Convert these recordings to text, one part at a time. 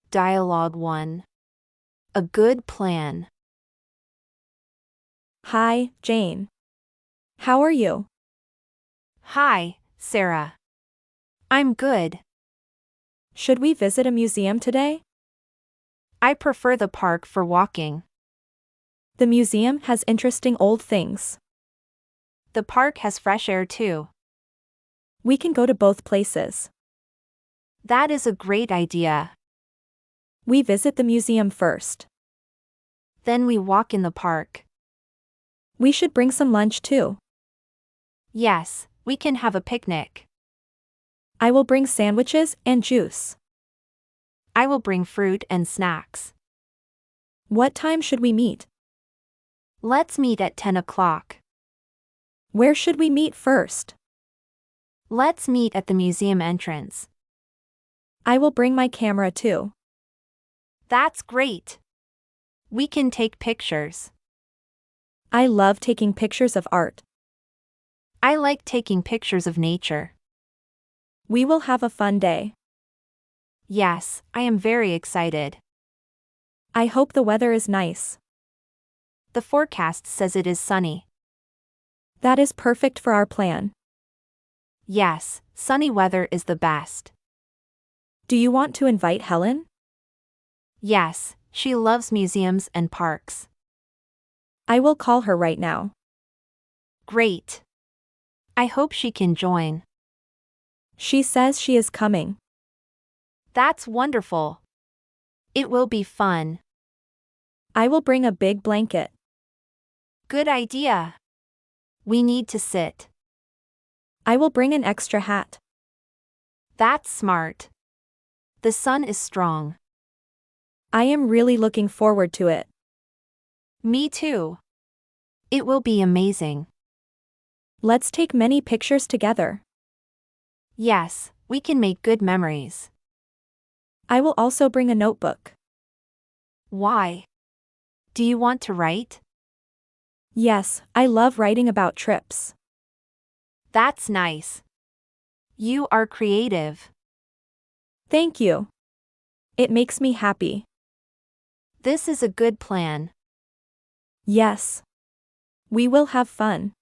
Dialogue 1. A good plan. Hi, Jane. How are you? Hi, Sarah. I'm good. Should we visit a museum today? I prefer the park for walking. The museum has interesting old things. The park has fresh air too. We can go to both places. That is a great idea. We visit the museum first. Then we walk in the park. We should bring some lunch too. Yes, we can have a picnic. I will bring sandwiches and juice. I will bring fruit and snacks. What time should we meet? Let's meet at 10 o'clock. Where should we meet first? Let's meet at the museum entrance. I will bring my camera too. That's great. We can take pictures. I love taking pictures of art. I like taking pictures of nature. We will have a fun day. Yes, I am very excited. I hope the weather is nice. The forecast says it is sunny. That is perfect for our plan. Yes, sunny weather is the best. Do you want to invite Helen? Yes, she loves museums and parks. I will call her right now. Great. I hope she can join. She says she is coming. That's wonderful. It will be fun. I will bring a big blanket. Good idea. We need to sit. I will bring an extra hat. That's smart. The sun is strong. I am really looking forward to it. Me too. It will be amazing. Let's take many pictures together. Yes, we can make good memories. I will also bring a notebook. Why? Do you want to write? Yes, I love writing about trips. That's nice. You are creative. Thank you. It makes me happy. This is a good plan. Yes. We will have fun.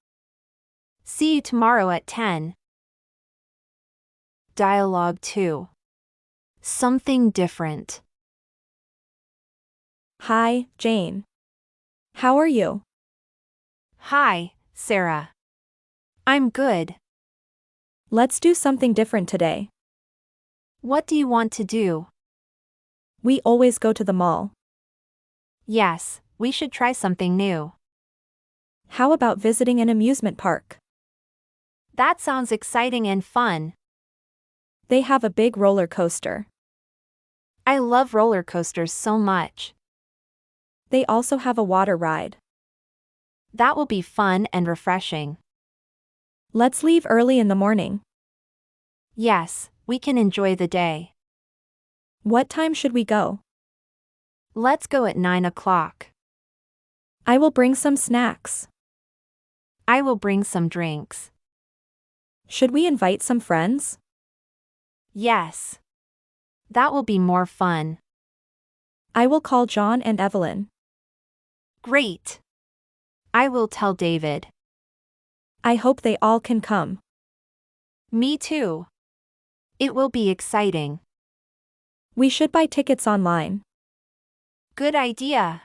See you tomorrow at 10. Dialogue 2. Something different. Hi, Jane. How are you? Hi, Sarah. I'm good. Let's do something different today. What do you want to do? We always go to the mall. Yes, we should try something new. How about visiting an amusement park? That sounds exciting and fun. They have a big roller coaster. I love roller coasters so much. They also have a water ride. That will be fun and refreshing. Let's leave early in the morning. Yes, we can enjoy the day. What time should we go? Let's go at 9 o'clock. I will bring some snacks. I will bring some drinks. Should we invite some friends? Yes. That will be more fun. I will call John and Evelyn. Great. I will tell David. I hope they all can come. Me too. It will be exciting. We should buy tickets online. Good idea.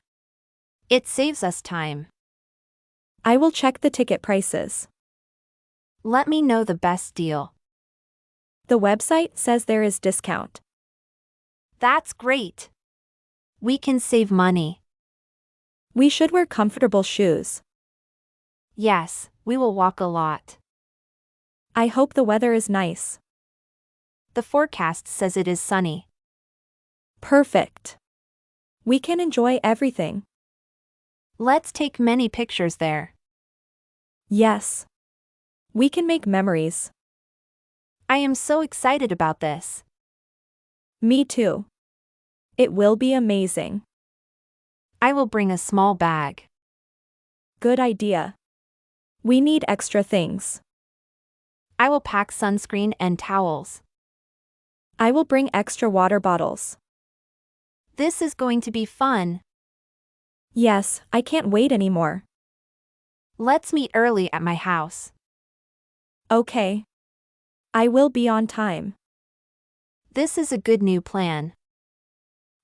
It saves us time. I will check the ticket prices. Let me know the best deal. The website says there is discount. That's great. We can save money. We should wear comfortable shoes. Yes, we will walk a lot. I hope the weather is nice. The forecast says it is sunny. Perfect. We can enjoy everything. Let's take many pictures there. Yes. We can make memories. I am so excited about this. Me too. It will be amazing. I will bring a small bag. Good idea. We need extra things. I will pack sunscreen and towels. I will bring extra water bottles. This is going to be fun. Yes, I can't wait anymore. Let's meet early at my house. Okay. I will be on time. This is a good new plan.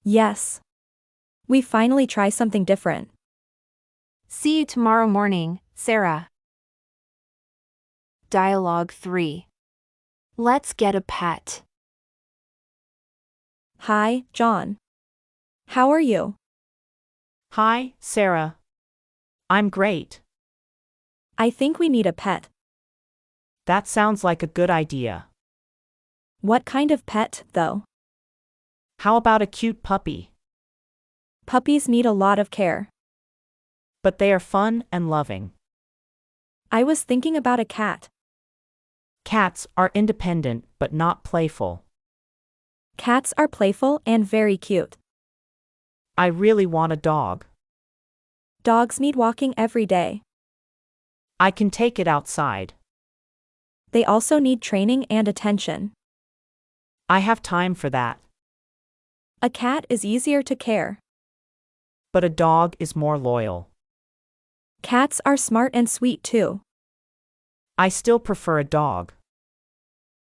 Yes. We finally try something different. See you tomorrow morning, Sarah. Dialogue 3. Let's get a pet. Hi, John. How are you? Hi, Sarah. I'm great. I think we need a pet. That sounds like a good idea. What kind of pet, though? How about a cute puppy? Puppies need a lot of care. But they are fun and loving. I was thinking about a cat. Cats are independent but not playful. Cats are playful and very cute. I really want a dog. Dogs need walking every day. I can take it outside. They also need training and attention. I have time for that. A cat is easier to care. But a dog is more loyal. Cats are smart and sweet too. I still prefer a dog.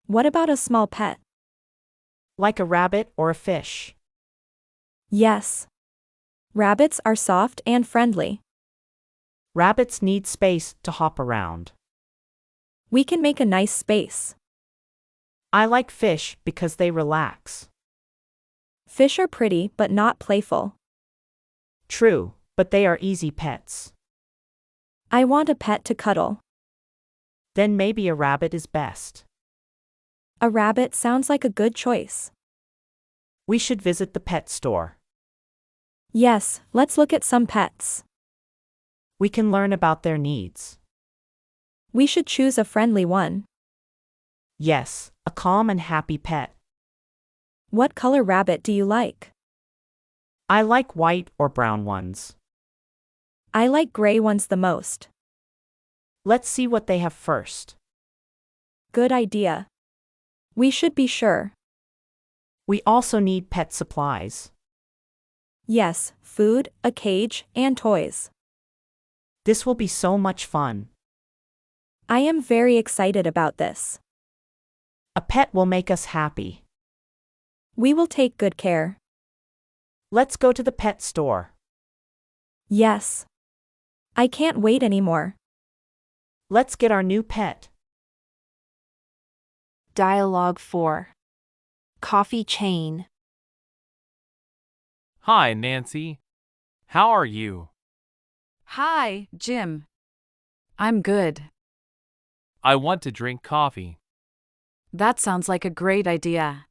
What about a small pet? Like a rabbit or a fish. Yes. Rabbits are soft and friendly. Rabbits need space to hop around. We can make a nice space. I like fish because they relax. Fish are pretty but not playful. True, but they are easy pets. I want a pet to cuddle. Then maybe a rabbit is best. A rabbit sounds like a good choice. We should visit the pet store. Yes, let's look at some pets. We can learn about their needs. We should choose a friendly one. Yes, a calm and happy pet. What color rabbit do you like? I like white or brown ones. I like gray ones the most. Let's see what they have first. Good idea. We should be sure. We also need pet supplies. Yes, food, a cage, and toys. This will be so much fun. I am very excited about this. A pet will make us happy. We will take good care. Let's go to the pet store. Yes. I can't wait anymore. Let's get our new pet. Dialogue 4. Coffee chain. Hi, Nancy. How are you? Hi, Jim. I'm good. I want to drink coffee. That sounds like a great idea.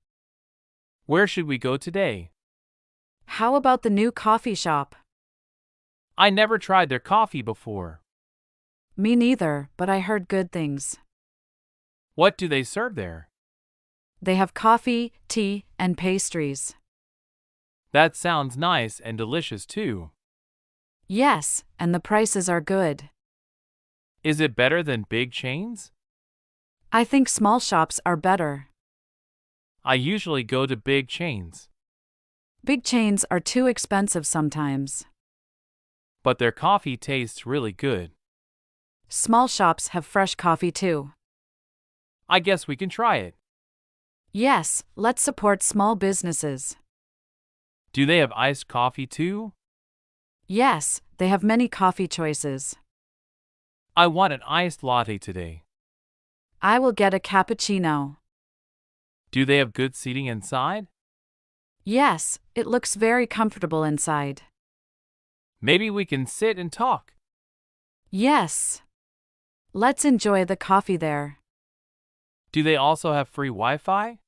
Where should we go today? How about the new coffee shop? I never tried their coffee before. Me neither, but I heard good things. What do they serve there? They have coffee, tea, and pastries. That sounds nice and delicious too. Yes, and the prices are good. Is it better than big chains? I think small shops are better. I usually go to big chains, Big chains are too expensive sometimes. but their coffee tastes really good. Small shops have fresh coffee too. I guess we can try it. Yes, let's support small businesses. Do they have iced coffee too? Yes, they have many coffee choices. I want an iced latte today. I will get a cappuccino. Do they have good seating inside? Yes, it looks very comfortable inside. Maybe we can sit and talk. Yes. Let's enjoy the coffee there. Do they also have free Wi-Fi?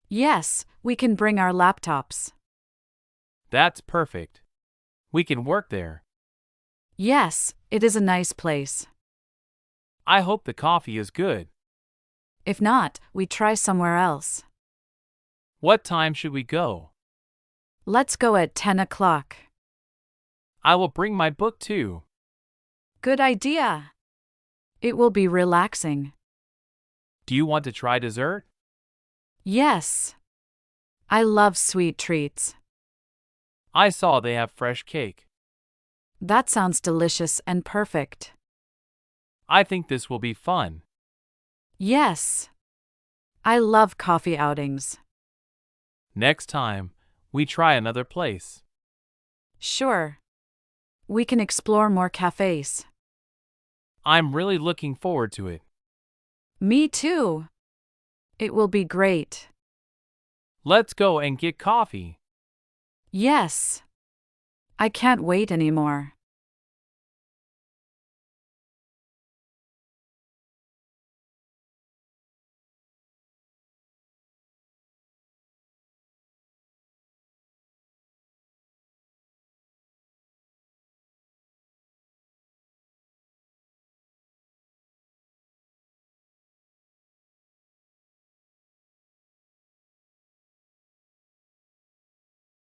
Yes, we can bring our laptops. That's perfect. We can work there. Yes, it is a nice place. I hope the coffee is good. If not, we try somewhere else. What time should we go? Let's go at 10 o'clock. I will bring my book too. Good idea. It will be relaxing. Do you want to try dessert? Yes. I love sweet treats. I saw they have fresh cake. That sounds delicious and perfect. I think this will be fun. Yes. I love coffee outings. Next time, we try another place. Sure. We can explore more cafes. I'm really looking forward to it. Me too. It will be great. Let's go and get coffee. Yes. I can't wait anymore.